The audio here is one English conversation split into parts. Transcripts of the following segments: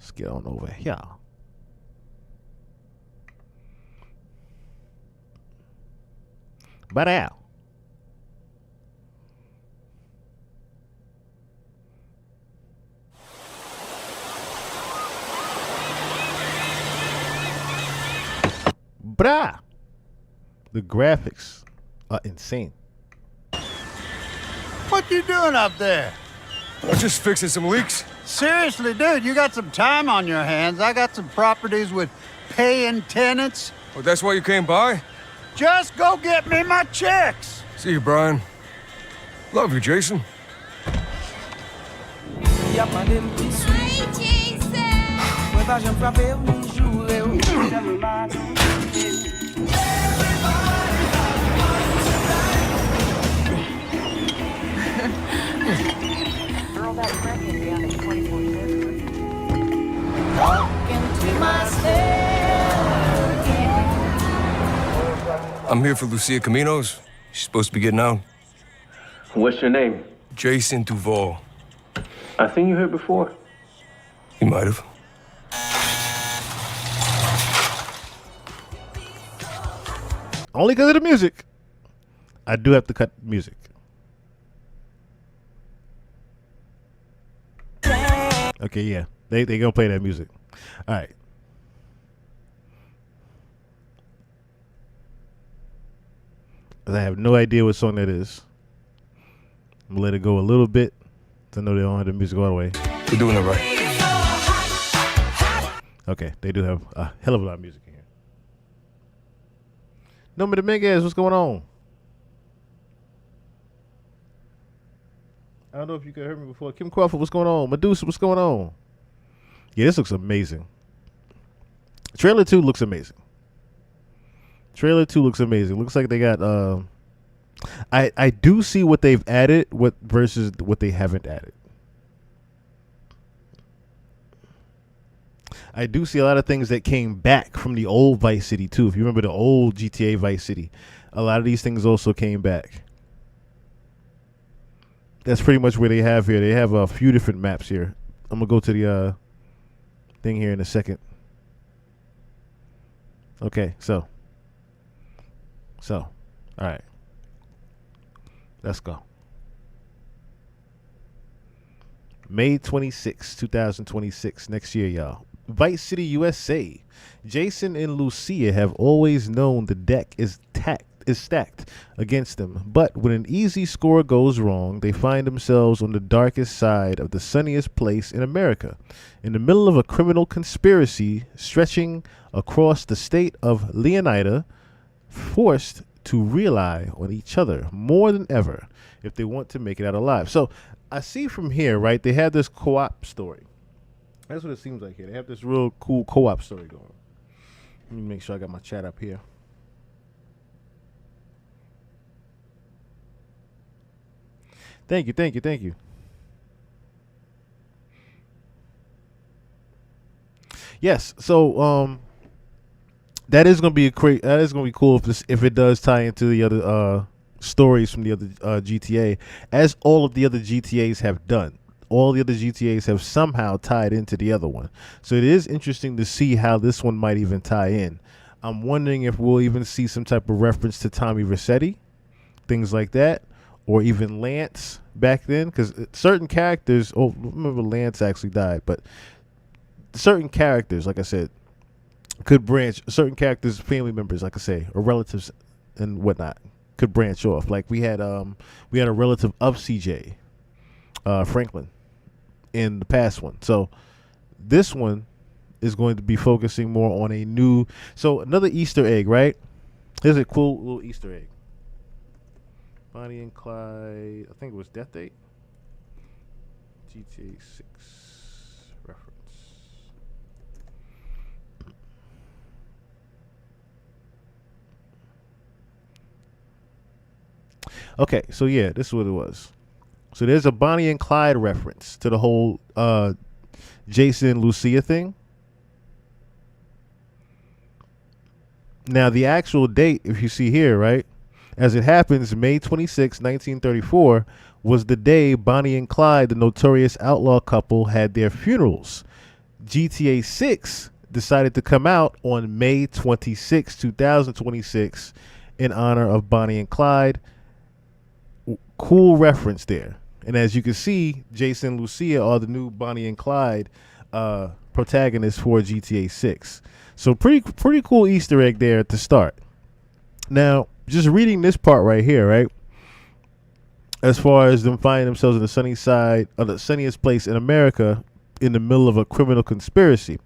Let's get on over here. But now. Brah. The graphics are insane. What you doing up there? I'm just fixing some leaks. Seriously, dude, you got some time on your hands. I got some properties with paying tenants. Oh, that's why you came by? Just go get me my checks. See you, Brian. Love you, Jason. I'm here for Lucia Caminos. She's supposed to be getting out. What's your name? Jason Duval. I seen you here before. You might have. Only because of the music. I do have to cut music. Okay, yeah. They gonna play that music. All right. I have no idea what song that is. I'm gonna let it go a little bit. I know they don't have the music all the way. We're doing it right. Okay, they do have a hell of a lot of music in here. Nombre Dominguez, what's going on? I don't know if you could hear me before. Kim Crawford, what's going on? Medusa, what's going on? Yeah, this looks amazing. Trailer 2 looks amazing. Trailer 2 looks amazing. Looks like they got I do see what they've added versus what they haven't added. I do see a lot of things that came back from the old Vice City too. If you remember the old GTA Vice City, a lot of these things also came back. That's pretty much where they have here. They have a few different maps here. I'm gonna go to the thing here in a second. Okay, so all right. Let's go. May 26, 2026, next year, y'all. Vice City, USA. Jason and Lucia have always known the deck is stacked against them, but when an easy score goes wrong, they find themselves on the darkest side of the sunniest place in America, in the middle of a criminal conspiracy stretching across the state of Leonida, forced to rely on each other more than ever if they want to make it out alive. So I see from here, right, they have this co-op story. That's what it seems like here. They have this real cool co-op story going. Let me make sure I got my chat up here. Thank you. Yes, so that is gonna be cool if it does tie into the other stories from the other GTA, as all of the other GTAs have done. All the other GTAs have somehow tied into the other one. So it is interesting to see how this one might even tie in. I'm wondering if we'll even see some type of reference to Tommy Vercetti, things like that, or even Lance back then, because certain characters, remember Lance actually died, but certain characters, like I said, could branch. Certain characters, family members, like I say, or relatives and whatnot, could branch off. Like we had a relative of CJ, Franklin, in the past one. So this one is going to be focusing more on another Easter egg, right? Here's a cool little Easter egg. Bonnie and Clyde, I think it was Death Date. GTA 6 reference. Okay, so yeah, this is what it was. So there's a Bonnie and Clyde reference to the whole Jason and Lucia thing. Now, the actual date, if you see here, right, as it happens, May 26, 1934, was the day Bonnie and Clyde, the notorious outlaw couple, had their funerals. GTA 6 decided to come out on May 26, 2026 in honor of Bonnie and Clyde. Cool reference there. And as you can see, Jason and Lucia are the new Bonnie and Clyde protagonists for GTA 6. So pretty cool Easter egg there to start. Now, just reading this part right here, right? As far as them finding themselves in the sunny side of the sunniest place in America in the middle of a criminal conspiracy.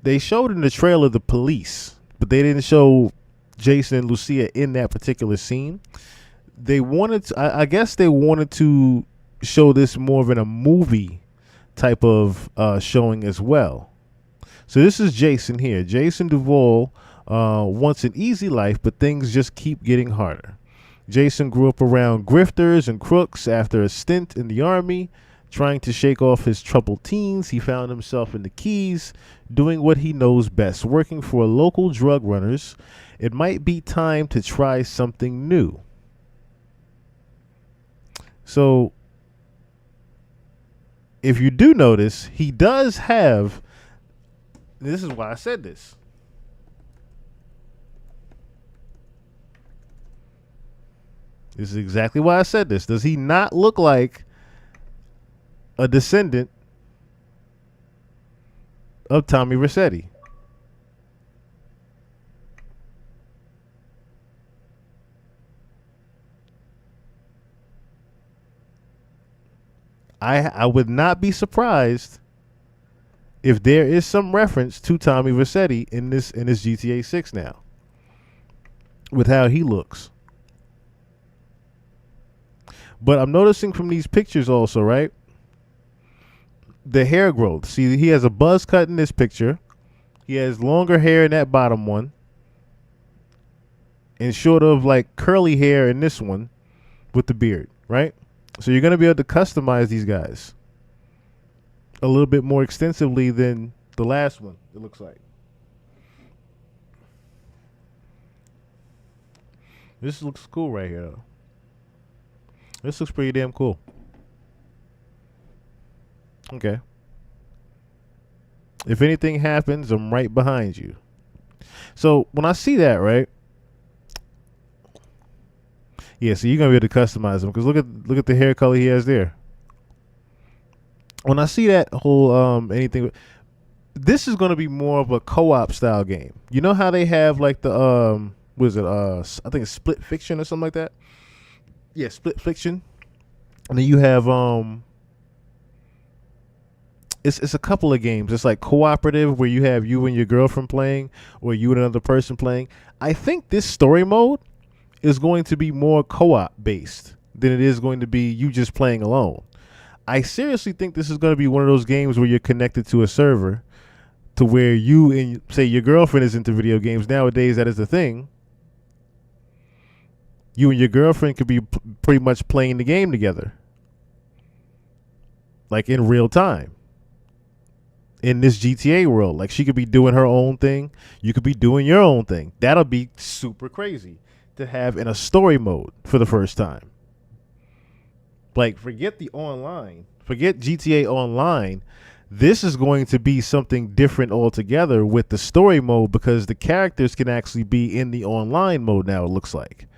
They showed in the trailer the police, but they didn't show Jason and Lucia in that particular scene. They wanted to, I guess they wanted to show this more of in a movie type of showing as well. So this is Jason here. Jason Duvall wants an easy life, but things just keep getting harder. Jason grew up around grifters and crooks. After a stint in the army, trying to shake off his troubled teens, he found himself in the Keys, doing what he knows best, working for local drug runners. It might be time to try something new. So, if you do notice, he does have, this is why I said this. This is exactly why I said this. Does he not look like a descendant of Tommy Vercetti? I would not be surprised if there is some reference to Tommy Vercetti in this GTA 6 now, with how he looks. But I'm noticing from these pictures also, right? The hair growth. See, he has a buzz cut in this picture. He has longer hair in that bottom one. And sort of like curly hair in this one with the beard, right? So you're going to be able to customize these guys a little bit more extensively than the last one, it looks like. This looks cool right here, though. This looks pretty damn cool. Okay. If anything happens, I'm right behind you. So when I see that, right? Yeah, so you're gonna be able to customize him because look at the hair color he has there. When I see that whole anything, this is gonna be more of a co-op style game. You know how they have like the what is it? I think it's Split Fiction or something like that. Yeah, Split Fiction. And then you have it's a couple of games. It's like cooperative where you have you and your girlfriend playing or you and another person playing. I think this story mode is going to be more co-op based than it is going to be you just playing alone. I seriously think this is going to be one of those games where you're connected to a server to where you and say your girlfriend is into video games. Nowadays that is the thing. You and your girlfriend could be pretty much playing the game together. Like in real time. In this GTA world. Like she could be doing her own thing. You could be doing your own thing. That'll be super crazy to have in a story mode for the first time. Like forget the online. Forget GTA Online. This is going to be something different altogether with the story mode because the characters can actually be in the online mode now, it looks like.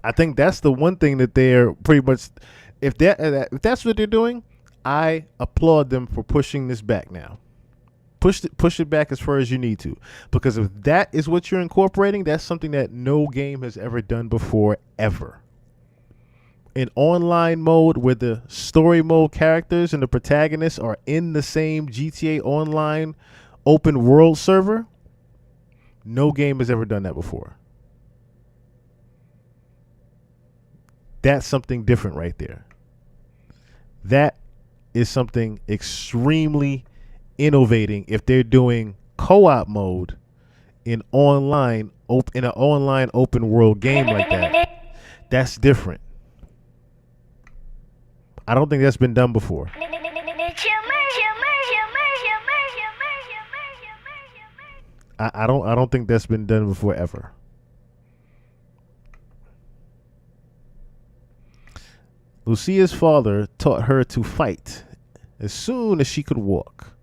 I think that's the one thing that they're pretty much, if that's what they're doing, I applaud them for pushing this back now. Push it back as far as you need to, because if that is what you're incorporating, that's something that no game has ever done before, ever. An online mode where the story mode characters and the protagonists are in the same GTA Online open world server, no game has ever done that before. That's something different right there. That is something extremely innovating if they're doing co-op mode in an online open world game like that. That's different. I don't think that's been done before. I don't think that's been done before ever. Lucia's father taught her to fight as soon as she could walk.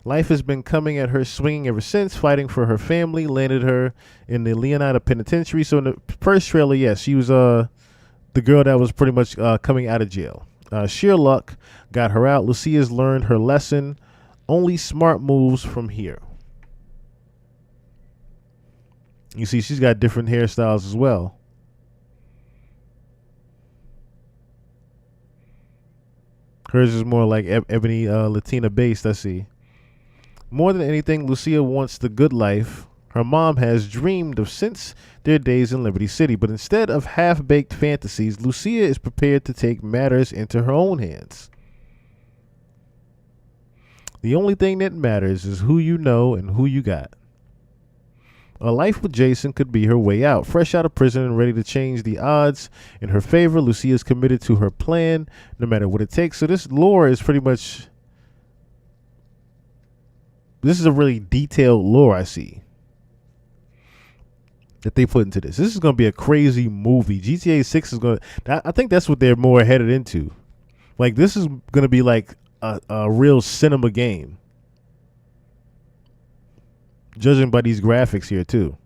Life has been coming at her swinging ever since. Fighting for her family landed her in the Leonida Penitentiary. So in the first trailer, yes, she was the girl that was pretty much coming out of jail. Sheer luck got her out. Lucia's learned her lesson. Only smart moves from here. You see, she's got different hairstyles as well. Hers is more like ebony Latina based, I see. More than anything, Lucia wants the good life her mom has dreamed of since their days in Liberty City. But instead of half-baked fantasies, Lucia is prepared to take matters into her own hands. The only thing that matters is who you know and who you got. A life with Jason could be her way out. Fresh out of prison and ready to change the odds in her favor, Lucia is committed to her plan, no matter what it takes. So this lore is pretty much... This is a really detailed lore I see that they put into this. This is going to be a crazy movie. GTA 6 is going to... I think that's what they're more headed into. Like, this is going to be like a real cinema game. Judging by these graphics here, too.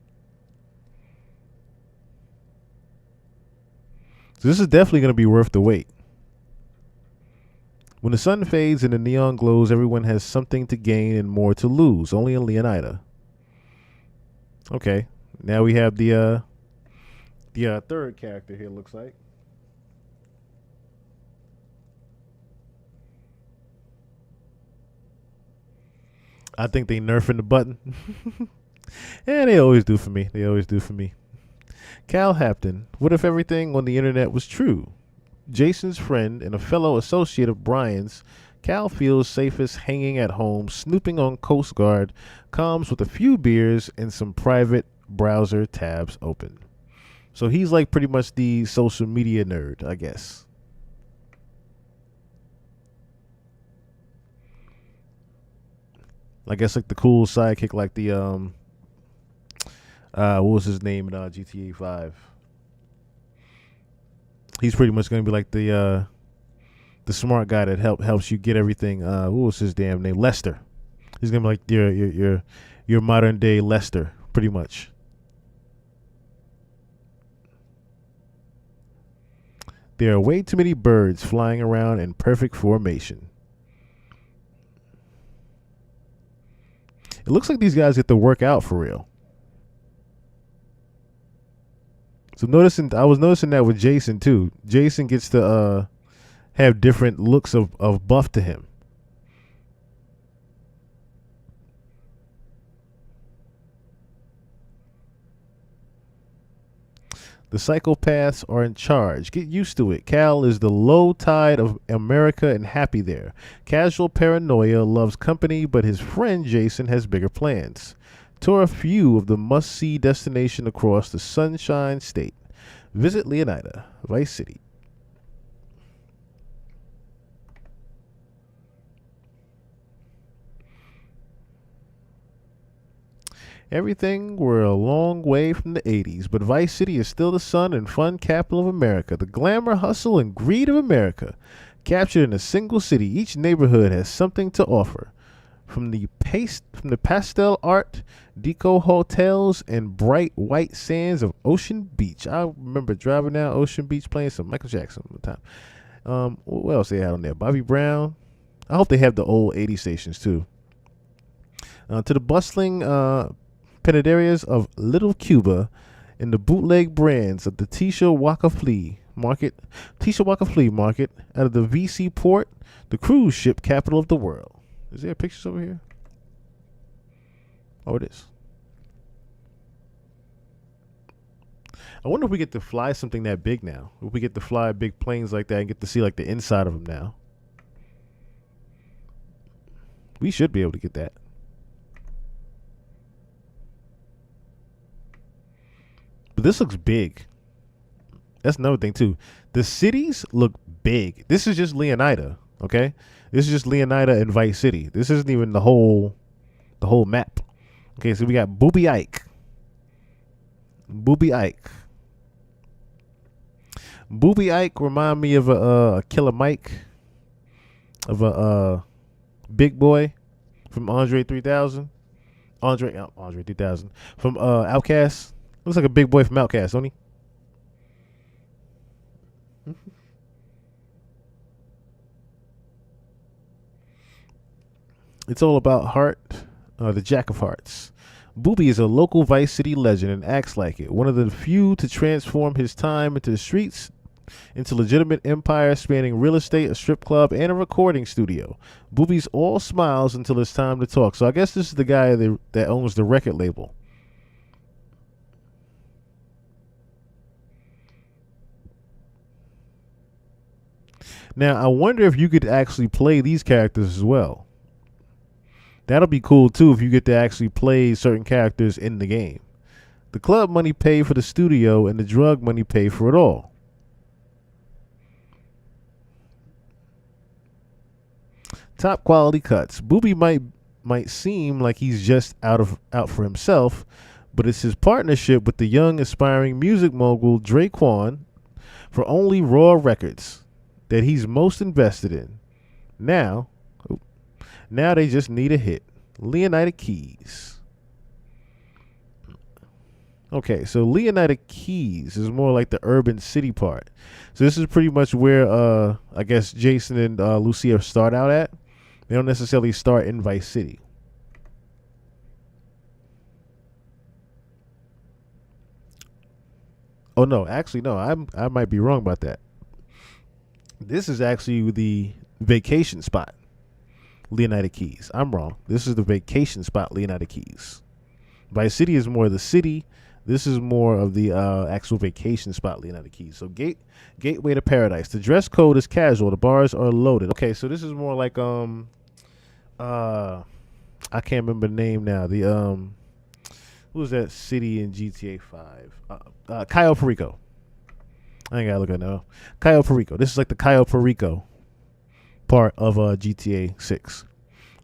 So this is definitely going to be worth the wait. When the sun fades and the neon glows, everyone has something to gain and more to lose. Only in Leonida. Okay. Now we have the third character here, looks like. I think they nerfing the button. Yeah, they always do for me. They always do for me. Cal Hampton. What if everything on the internet was true? Jason's friend and a fellow associate of Brian's, Cal feels safest hanging at home, snooping on Coast Guard comms with a few beers and some private browser tabs open. So he's like pretty much the social media nerd, I guess. I guess like the cool sidekick, like the what was his name in GTA 5? He's pretty much gonna be like the smart guy that helps you get everything. What was his damn name? Lester. He's gonna be like your modern day Lester, pretty much. There are way too many birds flying around in perfect formation. It looks like these guys get to work out for real. So I was noticing that with Jason too. Jason gets to have different looks of buff to him. The psychopaths are in charge. Get used to it. Cal is the low tide of America and happy there. Casual paranoia loves company, but his friend Jason has bigger plans. Tour a few of the must-see destination across the Sunshine State. Visit Leonida, Vice City. Everything we're a long way from the 80s, but Vice City is still the sun and fun capital of America. The glamour, hustle, and greed of America. Captured in a single city, each neighborhood has something to offer. From the pastel art, deco hotels, and bright white sands of Ocean Beach. I remember driving down Ocean Beach playing some Michael Jackson all the time. What else they had on there? Bobby Brown. I hope they have the old 80 stations too. To the bustling penitentiaries of Little Cuba and the bootleg brands of the Tisha Waka Flea Market out of the VC Port, the cruise ship capital of the world. Is there pictures over here? Oh, it is. I wonder if we get to fly something that big now. If we get to fly big planes like that and get to see like the inside of them now. We should be able to get that. But this looks big. That's another thing too. The cities look big. This is just Leonida, okay? This is just Leonida and Vice City. This isn't even the whole map. Okay, so we got Booby Ike. Booby Ike. Booby Ike remind me of a Killer Mike. of a big boy from Andre 3000. Andre 3000 from Outkast. Looks like a big boy from Outkast, don't he? It's all about Heart, the Jack of Hearts. Booby is a local Vice City legend and acts like it. One of the few to transform his time into the streets into legitimate empire spanning real estate, a strip club, and a recording studio. Booby's all smiles until it's time to talk. So I guess this is the guy that owns the record label. Now, I wonder if you could actually play these characters as well. That'll be cool too if you get to actually play certain characters in the game. The club money pay for the studio and the drug money pay for it all. Top quality cuts. Booby might seem like he's just out for himself, but it's his partnership with the young aspiring music mogul Draquan for Only Raw Records that he's most invested in. Now they just need a hit. Leonida Keys. Okay, so Leonida Keys is more like the urban city part. So this is pretty much where I guess Jason and Lucia start out at. They don't necessarily start in Vice City. Oh no, actually no, I might be wrong about that. This is actually the vacation spot. Leonida Keys. I'm wrong. This is the vacation spot, Leonida Keys. Vice City is more of the city. This is more of the actual vacation spot, Leonida Keys. So gateway to paradise. The dress code is casual. The bars are loaded. Okay, so this is more like I can't remember the name now. The who was that city in GTA 5? Cayo Perico. I ain't gotta look at it now. Cayo Perico. This is like the Cayo Perico part of GTA 6.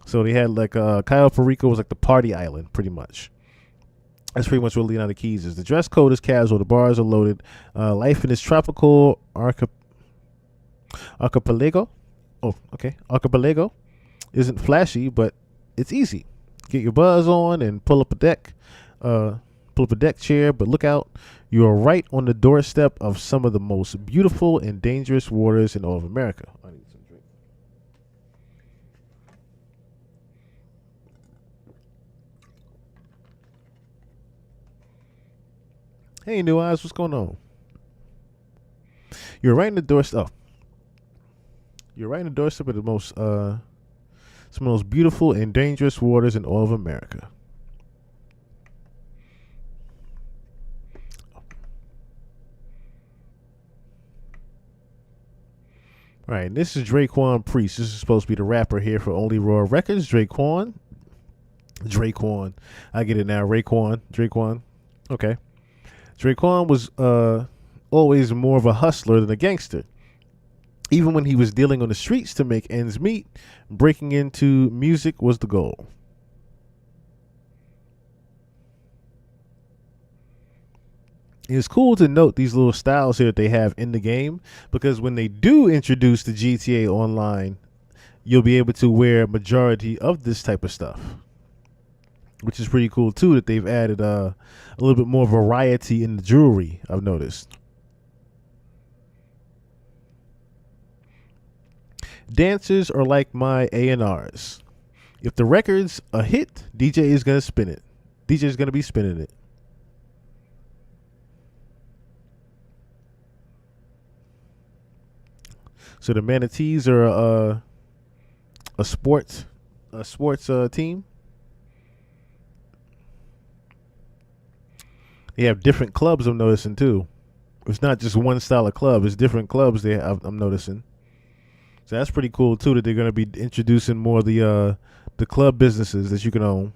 So they had like Cayo Perico was like the party island, pretty much. That's pretty much what Leonida Keys is. The dress code is casual. The bars are loaded. Life in this tropical archipelago. Oh, okay. Archipelago isn't flashy, but it's easy. Get your buzz on and pull up a deck chair, but look out. You are right on the doorstep of some of the most beautiful and dangerous waters in all of America. I need some drink. Hey, New Eyes, what's going on? You're right in the doorstep. You're right in the doorstep of the most some of the most beautiful and dangerous waters in all of America. All right, this is Draquan Priest. This is supposed to be the rapper here for Only Raw Records. Draquan. I get it now. Draquan. Okay. Draquan was always more of a hustler than a gangster. Even when he was dealing on the streets to make ends meet, breaking into music was the goal. It's cool to note these little styles here that they have in the game, because when they do introduce the GTA Online, you'll be able to wear a majority of this type of stuff, which is pretty cool too, that they've added a little bit more variety in the jewelry, I've noticed. Dancers are like my A&Rs. If the record's a hit, DJ is going to spin it. DJ is going to be spinning it. So the Manatees are a sports team. They have different clubs, I'm noticing too. It's not just one style of club. It's different clubs I'm noticing. So that's pretty cool too, that they're going to be introducing more of the club businesses that you can own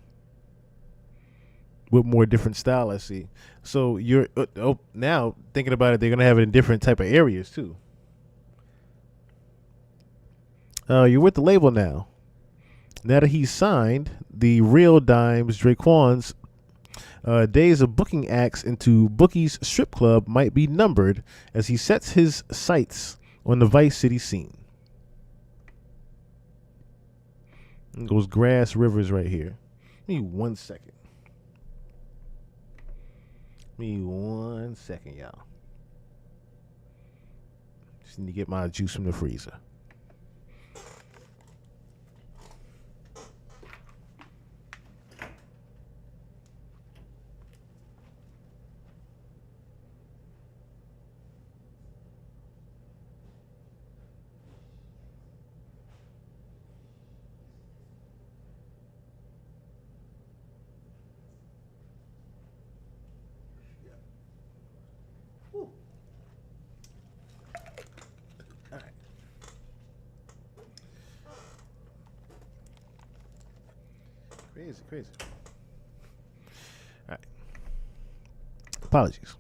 with more different style, I see. So you're now thinking about it, they're going to have it in different type of areas too. You're with the label now. Now that he's signed, the Real Dimes Draquan's days of booking acts into Bookie's strip club might be numbered as he sets his sights on the Vice City scene. And goes Grass Rivers right here. Give me 1 second. Give me 1 second, y'all. Just need to get my juice from the freezer. Crazy. All right. Apologies.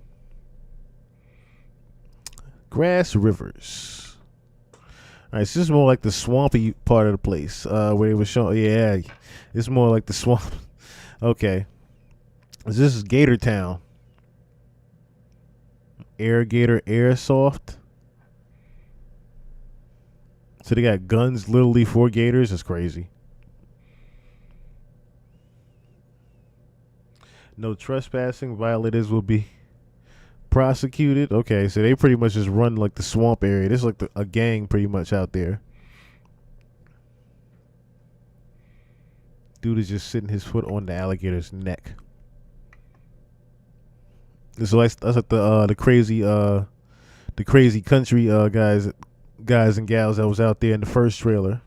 Grass Rivers. All right, so this is more like the swampy part of the place where they were showing. Yeah, it's more like the swamp. Okay. This is Gator Town. Gator Airsoft. So they got guns literally for gators. It's crazy. No trespassing. Violators will be prosecuted. Okay, so they pretty much just run like the swamp area. This is like a gang pretty much out there. Dude is just sitting his foot on the alligator's neck. So that's like the crazy country guys and gals that was out there in the first trailer.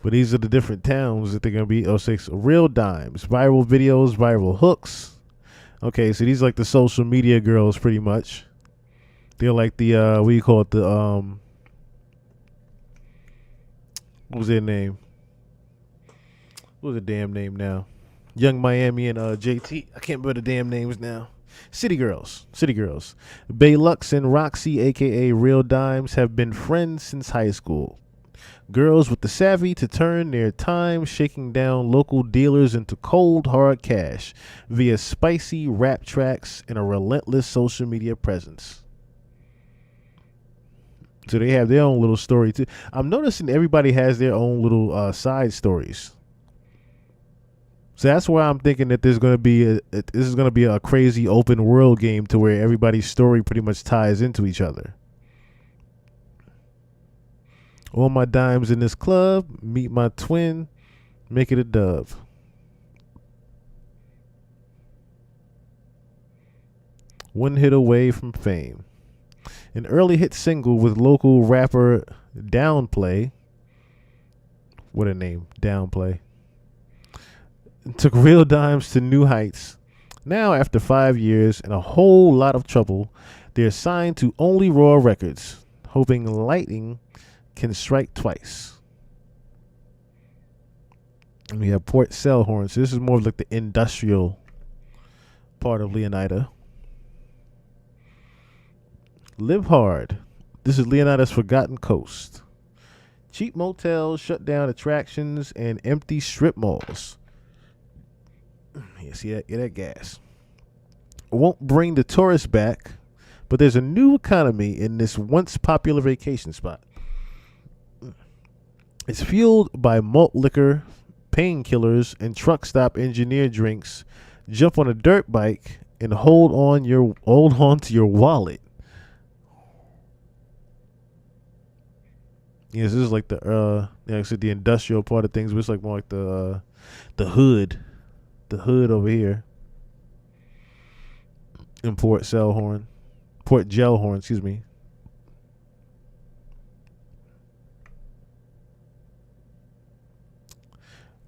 But these are the different towns that they're going to be. 06 Real Dimes, viral videos, viral hooks. Okay, so these are like the social media girls pretty much. They're like the, what do you call it? The, what was their name? What was the damn name now? Young Miami and JT. I can't remember the damn names now. City Girls. Baylux and Roxy, a.k.a. Real Dimes, have been friends since high school. Girls with the savvy to turn their time shaking down local dealers into cold, hard cash via spicy rap tracks and a relentless social media presence. So they have their own little story too. I'm noticing everybody has their own little side stories. So that's why I'm thinking that this is going to be a crazy open world game to where everybody's story pretty much ties into each other. All my dimes in this club, meet my twin, make it a dove. One hit away from fame. An early hit single with local rapper Downplay. What a name, Downplay. Took Real Dimes to new heights. Now, after 5 years and a whole lot of trouble, they're signed to Only Raw Records, hoping lightning can strike twice. And we have Port Selhorn. So this is more like the industrial part of Leonida. Live Hard. This is Leonida's Forgotten Coast. Cheap motels, shut down attractions, and empty strip malls. You see that? Get that gas. Won't bring the tourists back, but there's a new economy in this once popular vacation spot. It's fueled by malt liquor, painkillers, and truck stop engineer drinks. Jump on a dirt bike and hold on to your wallet. Yes, this is like the like I said, the industrial part of things, but it's like more like the hood over here in Port Gelhorn, excuse me.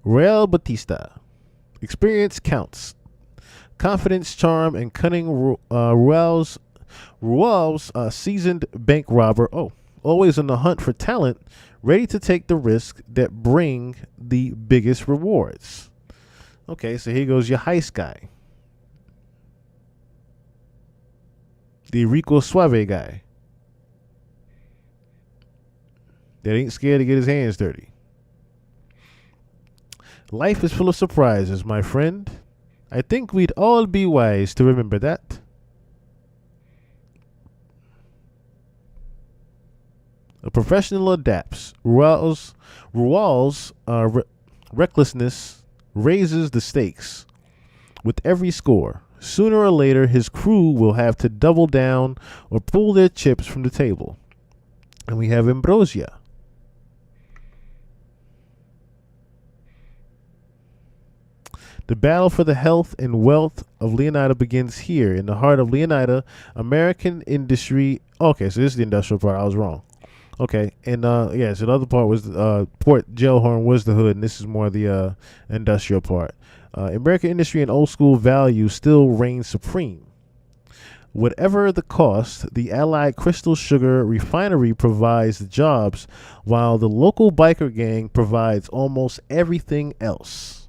Real Batista. Experience counts. Confidence, charm, and cunning. Ruel's seasoned bank robber. Always on the hunt for talent, ready to take the risk that bring the biggest rewards. Okay, so here goes your heist guy. The Rico Suave guy. That ain't scared to get his hands dirty. Life is full of surprises, my friend. I think we'd all be wise to remember that. A professional adapts. Rual's recklessness raises the stakes with every score. Sooner or later, his crew will have to double down or pull their chips from the table. And we have Ambrosia. The battle for the health and wealth of Leonida begins here, in the heart of Leonida, American industry. Okay, so this is the industrial part. I was wrong. Okay, and yeah, so the other part was Port Gellhorn was the hood, and this is more the industrial part. American industry and old school values still reign supreme. Whatever the cost, the Allied Crystal Sugar Refinery provides the jobs, while the local biker gang provides almost everything else.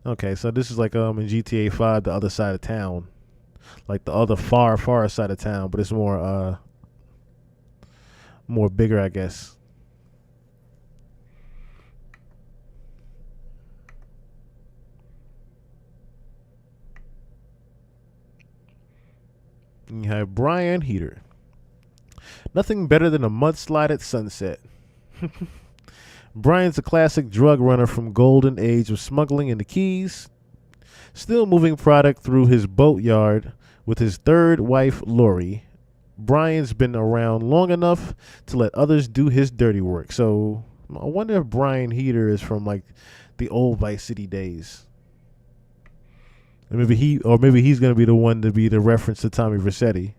Okay, so this is like in GTA 5, the other side of town, like the other far side of town, but it's more bigger, I guess. And you have Brian Heater. Nothing better than a mudslide at sunset. Brian's a classic drug runner from golden age of smuggling in the Keys, still moving product through his boatyard with his third wife, Lori. Brian's been around long enough to let others do his dirty work. So I wonder if Brian Heater is from like the old Vice City days. And maybe he's going to be the one to be the reference to Tommy Vercetti.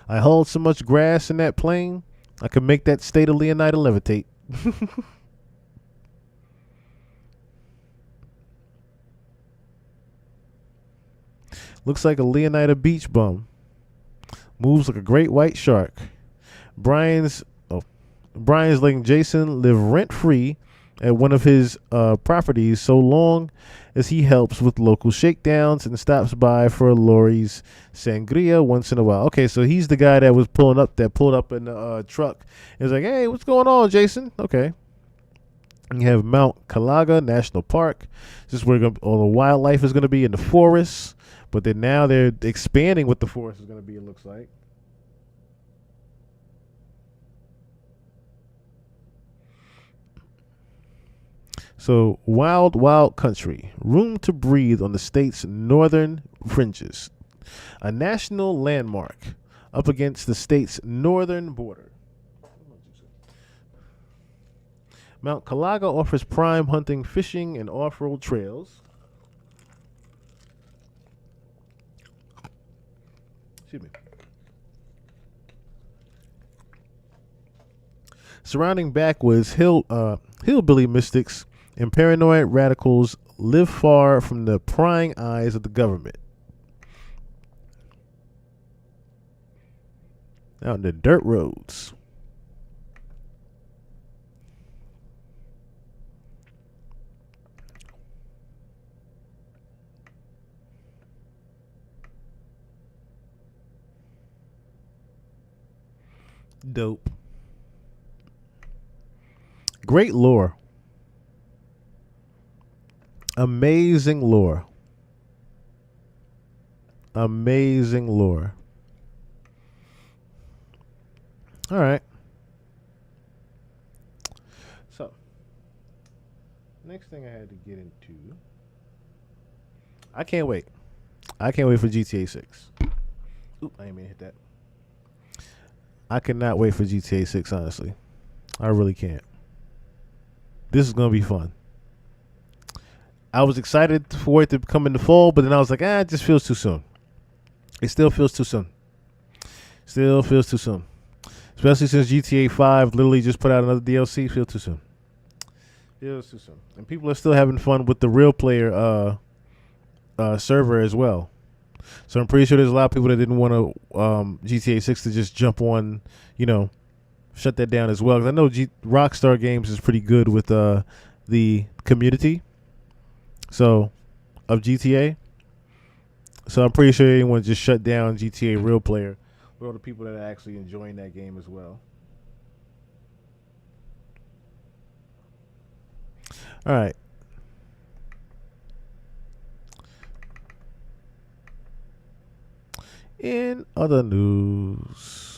I hauled so much grass in that plane, I could make that state of Leonida levitate. Looks like a Leonida beach bum. Moves like a great white shark. Brian's letting Jason live rent-free at one of his properties so long as he helps with local shakedowns and stops by for Lori's sangria once in a while. Okay, so he's the guy that pulled up in the truck. He was like, hey, what's going on, Jason? Okay. And you have Mount Calaga National Park. This is where all the wildlife is going to be in the forests. But then now they're expanding what the forest is going to be, it looks like. So, wild, wild country. Room to breathe on the state's northern fringes. A national landmark up against the state's northern border. Mount Calaga offers prime hunting, fishing, and off-road trails. Excuse me. Surrounding backwoods hillbilly mystics and paranoid radicals live far from the prying eyes of the government. Out in the dirt roads. Dope. Great lore. Amazing lore. Amazing lore. All right. So, next thing I had to get into. I can't wait. I can't wait for GTA 6. Oop, I didn't mean to hit that. I cannot wait for GTA 6, honestly. I really can't. This is going to be fun. I was excited for it to come in the fall, but then I was like, it just feels too soon. It still feels too soon. Still feels too soon. Especially since GTA 5 literally just put out another DLC. Feels too soon. Feels too soon. And people are still having fun with the real player server as well. So I'm pretty sure there's a lot of people that didn't want to GTA 6 to just jump on, shut that down as well. Because I know Rockstar Games is pretty good with the community. So, of GTA. So I'm pretty sure anyone just shut down GTA Real Player with all the people that are actually enjoying that game as well. All right. In other news.